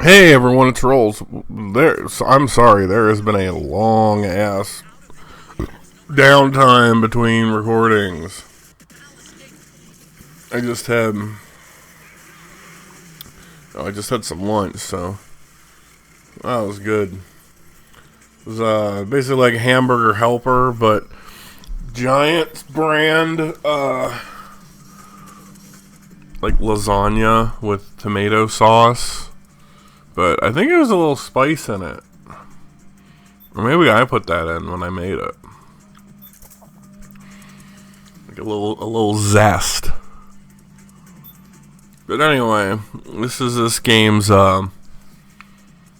Hey everyone, it's Rolls. I'm sorry, there has been a long ass downtime between recordings. I just had, I just had some lunch, so that was good. It was basically like hamburger helper, but Giant brand, like lasagna with tomato sauce. But I think there was a little spice in it, or maybe I put that in when I made it. Like a little zest. But anyway, this is this game's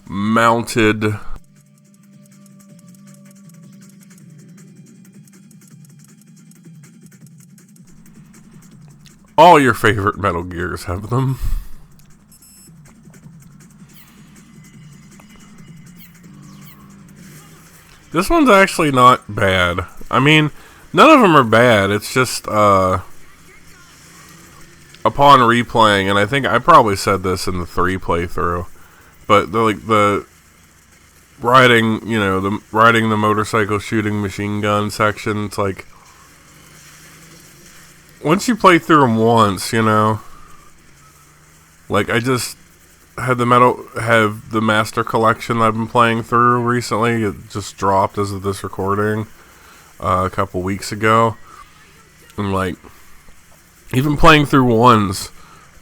mounted all your favorite Metal Gears have them. This one's actually not bad. I mean, none of them are bad. It's just upon replaying, and I think I probably said this in the 3 playthrough, but the riding the motorcycle shooting machine gun section, it's like once you play through them once, like I just had have the master collection that I've been playing through recently. It just dropped as of this recording a couple weeks ago, and like even playing through ones,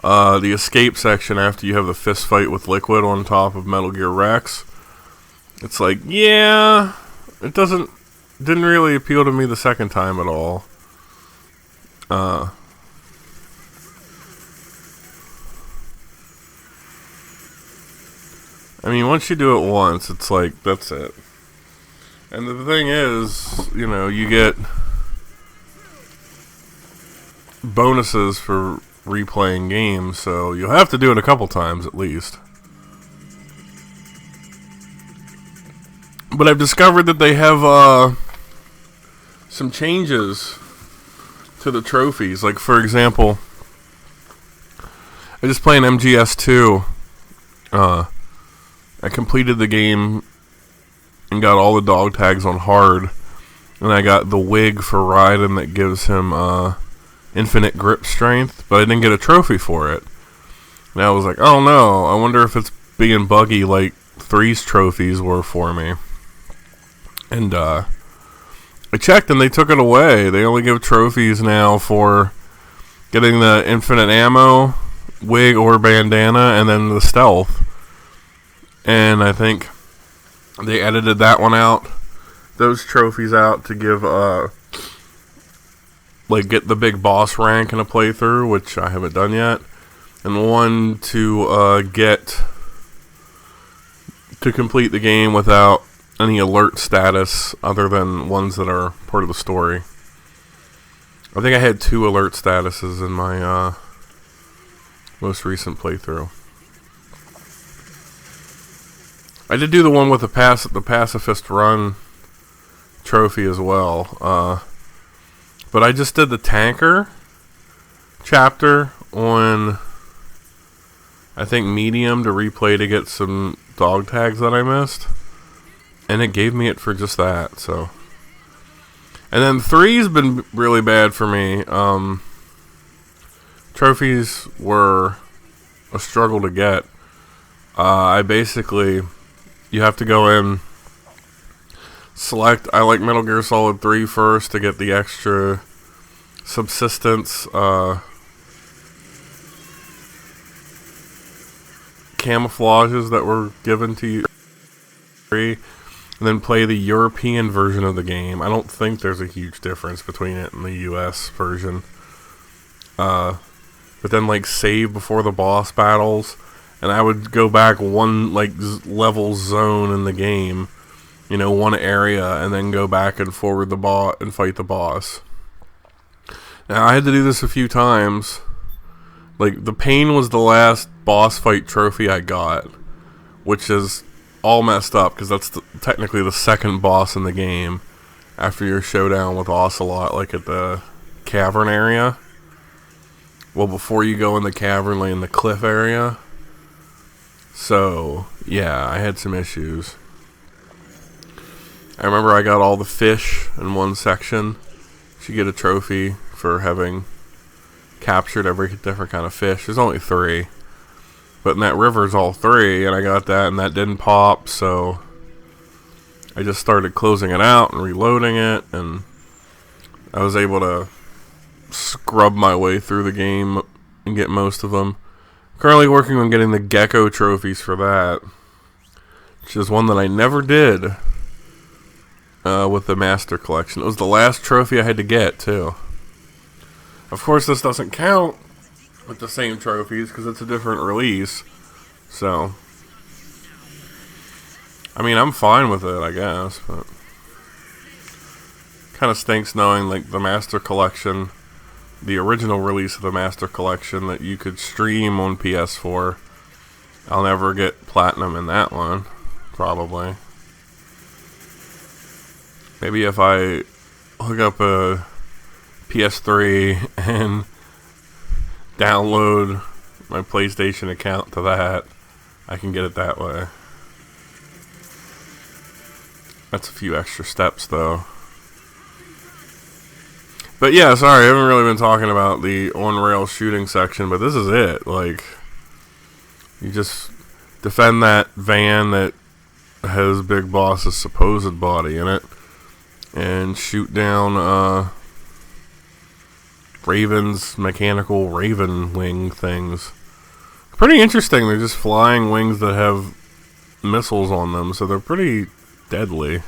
the escape section after you have the fist fight with Liquid on top of Metal Gear Rex, it's like, yeah, didn't really appeal to me the second time at all. I mean, once you do it once, it's like, that's it. And the thing is, you get bonuses for replaying games, so you'll have to do it a couple times at least. But I've discovered that they have some changes to the trophies. Like, for example, I just playing MGS2. I completed the game and got all the dog tags on hard, and I got the wig for Raiden that gives him infinite grip strength, but I didn't get a trophy for it. And I was like, oh no, I wonder if it's being buggy like 3's trophies were for me. And I checked and they took it away. They only give trophies now for getting the infinite ammo, wig or bandana, and then the stealth. And I think they edited that one out, those trophies out, to give get the big boss rank in a playthrough, which I haven't done yet, and one to to complete the game without any alert status other than ones that are part of the story. I think I had 2 alert statuses in my most recent playthrough. I did do the one with the pacifist run trophy as well, but I just did the tanker chapter on, I think, medium to replay to get some dog tags that I missed, and it gave me it for just that. So, and then 3's been really bad for me. Trophies were a struggle to get. You have to go in, select, I like Metal Gear Solid 3 first to get the extra subsistence camouflages that were given to you, and then play the European version of the game. I don't think there's a huge difference between it and the US version. But then save before the boss battles, and I would go back one level zone in the game, one area, and then go back and forward the boss and fight the boss. Now I had to do this a few times. The pain was the last boss fight trophy I got, which is all messed up because that's technically the second boss in the game after your showdown with Ocelot, at the cavern area. Well, before you go in the cavern, in the cliff area. So, yeah, I had some issues. I remember I got all the fish in one section. You get a trophy for having captured every different kind of fish. There's only 3. But in that river's all 3, and I got that, and that didn't pop, so I just started closing it out and reloading it, and I was able to scrub my way through the game and get most of them. Currently working on getting the gecko trophies for that, which is one that I never did with the Master Collection. It was the last trophy I had to get, too. Of course, this doesn't count with the same trophies because it's a different release. So, I mean, I'm fine with it, I guess, but kind of stinks knowing, like, the Master Collection, the original release of the Master Collection that you could stream on PS4. I'll never get platinum in that one, probably. Maybe if I hook up a PS3 and download my PlayStation account to that, I can get it that way. That's a few extra steps, though. But yeah, sorry, I haven't really been talking about the on-rail shooting section, but this is it. Like, you just defend that van that has Big Boss's supposed body in it, and shoot down Raven's mechanical raven wing things. Pretty interesting. They're just flying wings that have missiles on them, so they're pretty deadly.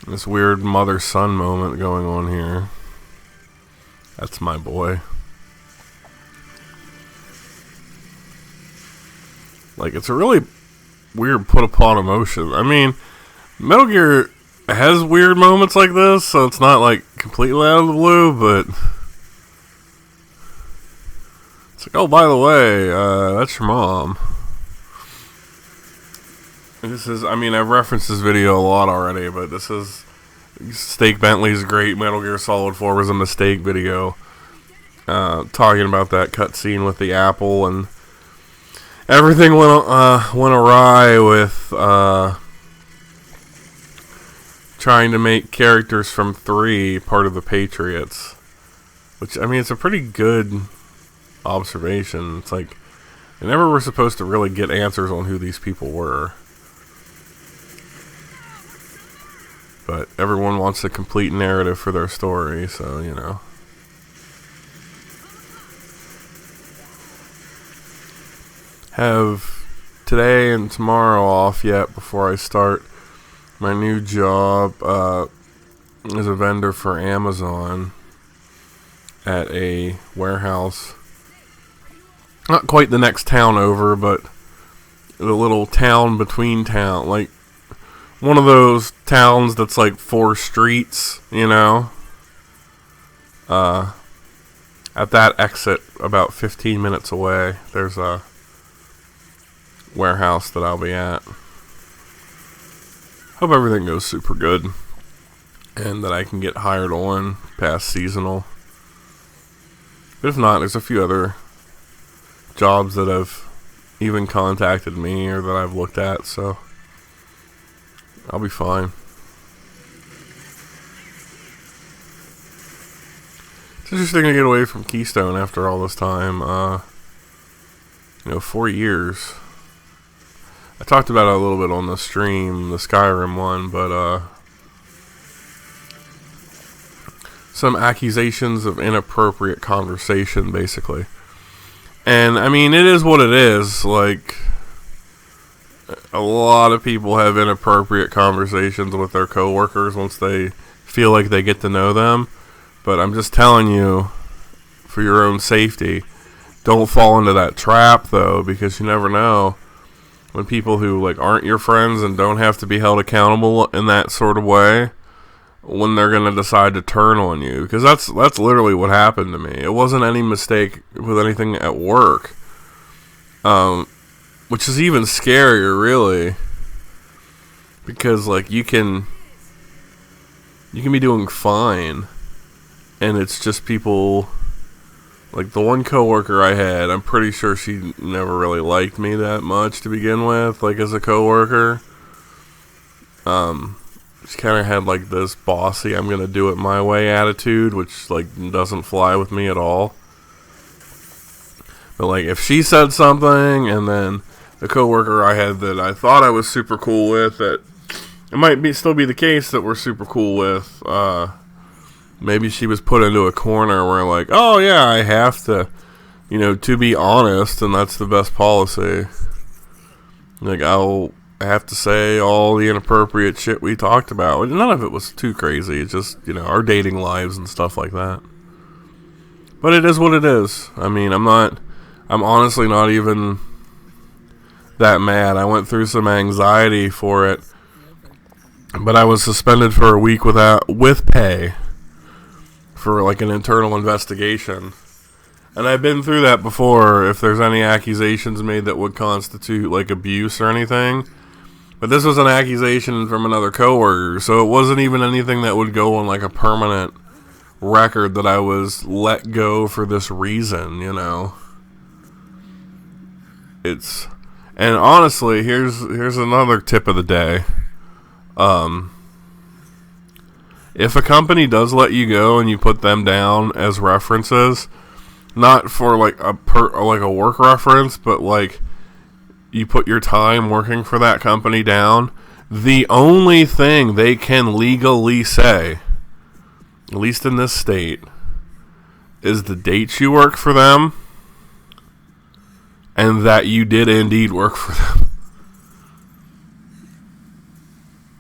This weird mother-son moment going on here. That's my boy. Like, it's a really weird put upon emotion. I mean, Metal Gear has weird moments like this, so it's not like completely out of the blue, but it's like, oh, by the way, that's your mom. This is, I mean, I've referenced this video a lot already, but this is Steak Bentley's great Metal Gear Solid 4 was a mistake video, talking about that cutscene with the apple, and everything went awry with trying to make characters from 3 part of the Patriots. Which, I mean, it's a pretty good observation. It's like, they never were supposed to really get answers on who these people were. But everyone wants a complete narrative for their story, so, you know. Have today and tomorrow off yet before I start my new job as a vendor for Amazon at a warehouse. Not quite the next town over, but the little town between town. Like, one of those towns that's like 4 streets, you know? At that exit, about 15 minutes away, there's a warehouse that I'll be at. Hope everything goes super good, and that I can get hired on past seasonal. But if not, there's a few other jobs that have even contacted me or that I've looked at, so I'll be fine. It's interesting to get away from Keystone after all this time. 4 years. I talked about it a little bit on the stream, the Skyrim one, but some accusations of inappropriate conversation, basically. And, I mean, it is what it is. Like, a lot of people have inappropriate conversations with their coworkers once they feel like they get to know them. But I'm just telling you, for your own safety, don't fall into that trap, though, because you never know when people who, like, aren't your friends and don't have to be held accountable in that sort of way, when they're going to decide to turn on you. Because that's literally what happened to me. It wasn't any mistake with anything at work. Which is even scarier, really. Because, like, you can be doing fine, and it's just people, Like, the one coworker I had, I'm pretty sure she never really liked me that much to begin with, like, as a coworker. She kind of had, like, this bossy, I'm gonna do it my way attitude, which, like, doesn't fly with me at all. But, like, if she said something, and then the coworker I had that I thought I was super cool with, that it might still be the case that we're super cool with, maybe she was put into a corner where, like, oh yeah, I have to, to be honest, and that's the best policy. Like, I have to say all the inappropriate shit we talked about. None of it was too crazy. It's just, our dating lives and stuff like that. But it is what it is. I mean, I'm honestly not even that mad. I went through some anxiety for it, but I was suspended for a week with pay for, like, an internal investigation. And I've been through that before if there's any accusations made that would constitute, like, abuse or anything. But this was an accusation from another coworker, so it wasn't even anything that would go on, like, a permanent record that I was let go for this reason, And honestly, here's another tip of the day. If a company does let you go and you put them down as references, not for like a work reference, but like you put your time working for that company down, the only thing they can legally say, at least in this state, is the dates you work for them and that you did indeed work for them.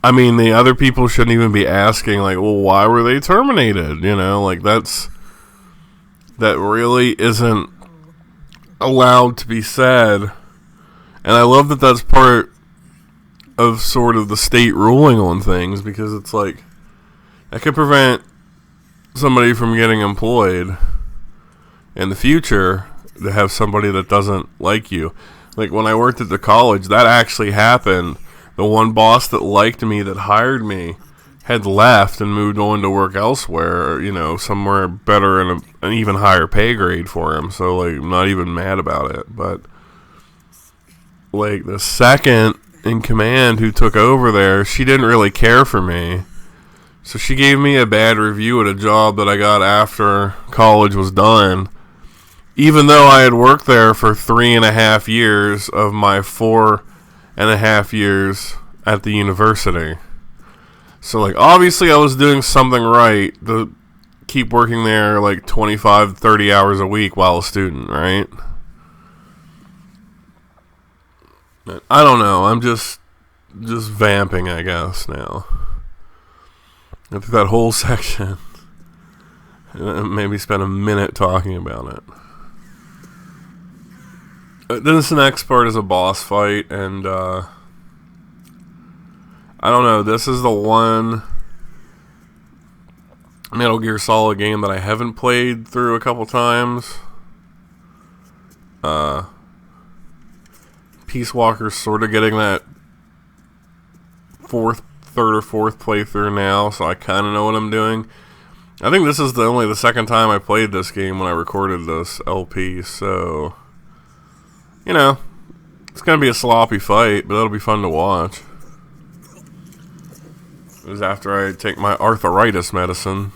I mean, the other people shouldn't even be asking, like, well, why were they terminated? Like, that really isn't allowed to be said. And I love that that's part of sort of the state ruling on things, because it's like, that could prevent somebody from getting employed in the future to have somebody that doesn't like you. Like, when I worked at the college, that actually happened. The one boss that liked me, that hired me, had left and moved on to work elsewhere, somewhere better and an even higher pay grade for him. So, like, I'm not even mad about it. But, like, the second in command who took over there, she didn't really care for me. So she gave me a bad review at a job that I got after college was done, even though I had worked there for 3.5 years of my 4.5 years at the university. So, like, obviously I was doing something right to keep working there, like, 25, 30 hours a week while a student, right? But I don't know. I'm just vamping, I guess, now. After that whole section, maybe spend a minute talking about it. This next part is a boss fight, and I don't know, this is the one Metal Gear Solid game that I haven't played through a couple times. Peace Walker's sort of getting that third or fourth playthrough now, so I kind of know what I'm doing. I think this is only the second time I played this game when I recorded this LP, so it's going to be a sloppy fight, but it'll be fun to watch. It was after I take my arthritis medicine.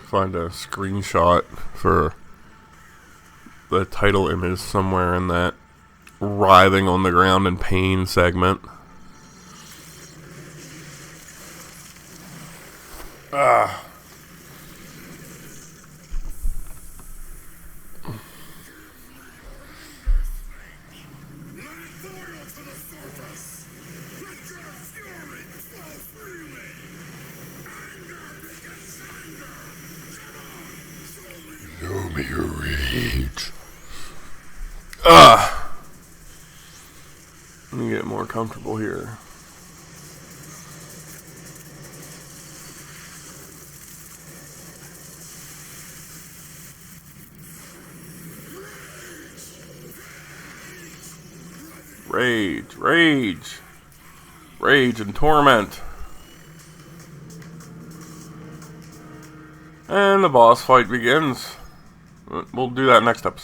Find a screenshot for the title image somewhere in that writhing on the ground in pain segment. Show me your rage. Let me get more comfortable here. Rage, rage, rage and torment. And the boss fight begins. We'll do that next episode.